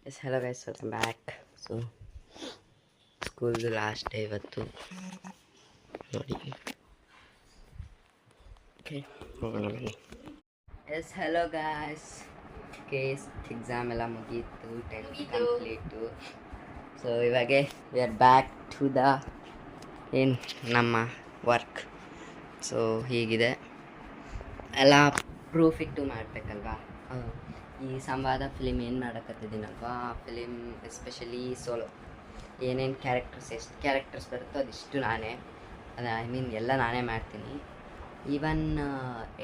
Yes, hello guys, welcome back. So, school last day ಇವತ್ತು ನೋಡಿ. Okay, ಹೋಗೋಣ ಬನ್ನಿ. ಎಸ್ ಹಲೋ ಗಾಯ್ಸ್, ಕೇಸ್ ಎಕ್ಸಾಮ್ ಎಲ್ಲ ಮುಗೀತು, 10th ಕಂಪ್ಲೀಟು. ಸೊ ಇವಾಗ we are back to the ಏನು ನಮ್ಮ ವರ್ಕ್. ಸೊ ಹೀಗಿದೆ ಎಲ್ಲ ಪ್ರೂಫ್ ಇಟ್ಟು ಮಾಡಬೇಕಲ್ವಾ. ಈ ಸಂವಾದ ಫಿಲಿಮ್ ಏನು ಮಾಡಕತ್ತಿದ್ದೀನಲ್ವಾ, ಆ ಫಿಲಿಮ್ ಎಸ್ಪೆಷಲಿ ಸೋಲೋ ಏನೇನು ಎಷ್ಟು ಕ್ಯಾರೆಕ್ಟರ್ಸ್ ಬರುತ್ತೋ ಅದಿಷ್ಟು ನಾನೇ, ಅದು ಐ ಮೀನ್ ಎಲ್ಲ ನಾನೇ ಮಾಡ್ತೀನಿ. Even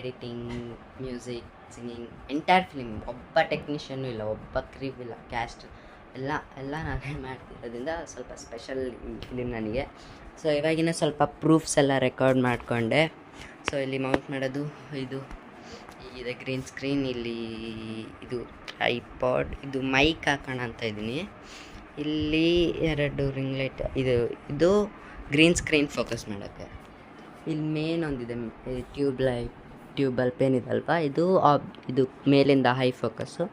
editing, music, singing, entire film. ಒಬ್ಬ ಟೆಕ್ನಿಷಿಯನ್ನೂ ಇಲ್ಲ, ಒಬ್ಬ ಕ್ರೀವ್ ಇಲ್ಲ, ಕ್ಯಾಸ್ಟ್ ಎಲ್ಲ ನಾನೇ ಮಾಡ್ತಿರೋದ್ರಿಂದ ಸ್ವಲ್ಪ ಸ್ಪೆಷಲ್ ಫಿಲಿಮ್ ನನಗೆ. ಸೊ ಇವಾಗಿನ ಸ್ವಲ್ಪ ಪ್ರೂಫ್ಸ್ ಎಲ್ಲ ರೆಕಾರ್ಡ್ ಮಾಡಿಕೊಂಡೆ. ಸೊ ಇಲ್ಲಿ ಮೌಂಟ್ ಮಾಡೋದು ಇದು ಇದೆ ಗ್ರೀನ್ ಸ್ಕ್ರೀನ್, ಇಲ್ಲಿ ಇದು ಐಪಾಡ್, ಇದು ಮೈಕ್ ಹಾಕೋಣ ಅಂತ ಇದ್ದೀನಿ. ಇಲ್ಲಿ 2 ರಿಂಗ್ ಲೈಟ್, ಇದು ಗ್ರೀನ್ ಸ್ಕ್ರೀನ್ ಫೋಕಸ್ ಮಾಡೋಕ್ಕೆ. ಇಲ್ಲಿ ಮೇನ್ ಒಂದಿದೆ ಟ್ಯೂಬಲ್ ಪೇನ್ ಇದಲ್ವಾ, ಇದು ಮೇಲಿಂದ ಹೈ ಫೋಕಸ್ಸು.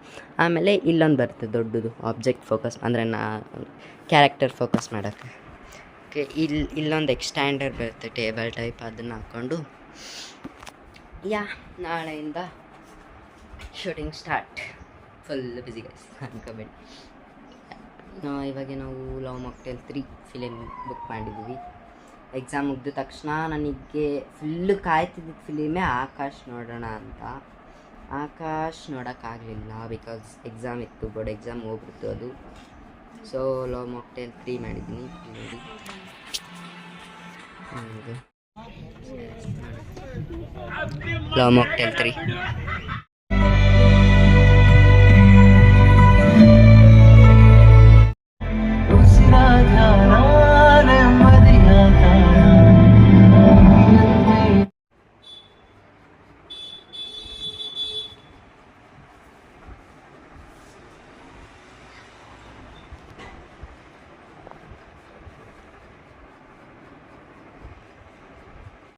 ಆಮೇಲೆ ಇಲ್ಲೊಂದು ಬರುತ್ತೆ ದೊಡ್ಡದು ಆಬ್ಜೆಕ್ಟ್ ಫೋಕಸ್, ಅಂದರೆ ಕ್ಯಾರೆಕ್ಟರ್ ಫೋಕಸ್ ಮಾಡೋಕ್ಕೆ. ಓಕೆ, ಇಲ್ಲೊಂದು ಎಕ್ಸ್ಟ್ಯಾಂಡರ್ ಬರುತ್ತೆ ಟೇಬಲ್ ಟೈಪ್, ಅದನ್ನು ಹಾಕ್ಕೊಂಡು ನಾಳೆಯಿಂದ ಶೂಟಿಂಗ್ ಸ್ಟಾರ್ಟ್. ಫುಲ್ ಬಿಸಿ ಗೈಸ್ ಅನ್ಕೋಬೇಡಿ. ಇವಾಗ ನಾವು ಲವ್ ಮಾಕ್ಟೇಲ್ 3 ಫಿಲಿಮ್ ಬುಕ್ ಮಾಡಿದ್ದೀವಿ. ಎಕ್ಸಾಮ್ ಮುಗಿದ ತಕ್ಷಣ ನನಗೆ ಫುಲ್ಲು ಕಾಯ್ತಿದ್ದಿದ್ದು ಫಿಲಿಮೇ ಆಕಾಶ್ ನೋಡೋಣ ಅಂತ. ಆಕಾಶ್ ನೋಡೋಕ್ಕಾಗಲಿಲ್ಲ, ಬಿಕಾಸ್ ಎಕ್ಸಾಮ್ ಇತ್ತು, ಬೋರ್ಡ್ ಎಕ್ಸಾಮ್ ಹೋಗ್ಬಿಡ್ತು ಅದು. ಸೊ ಲವ್ ಮಾಕ್ಟೇಲ್ 3 ಮಾಡಿದ್ದೀನಿ ನೋಡಿ. Love mocktail 3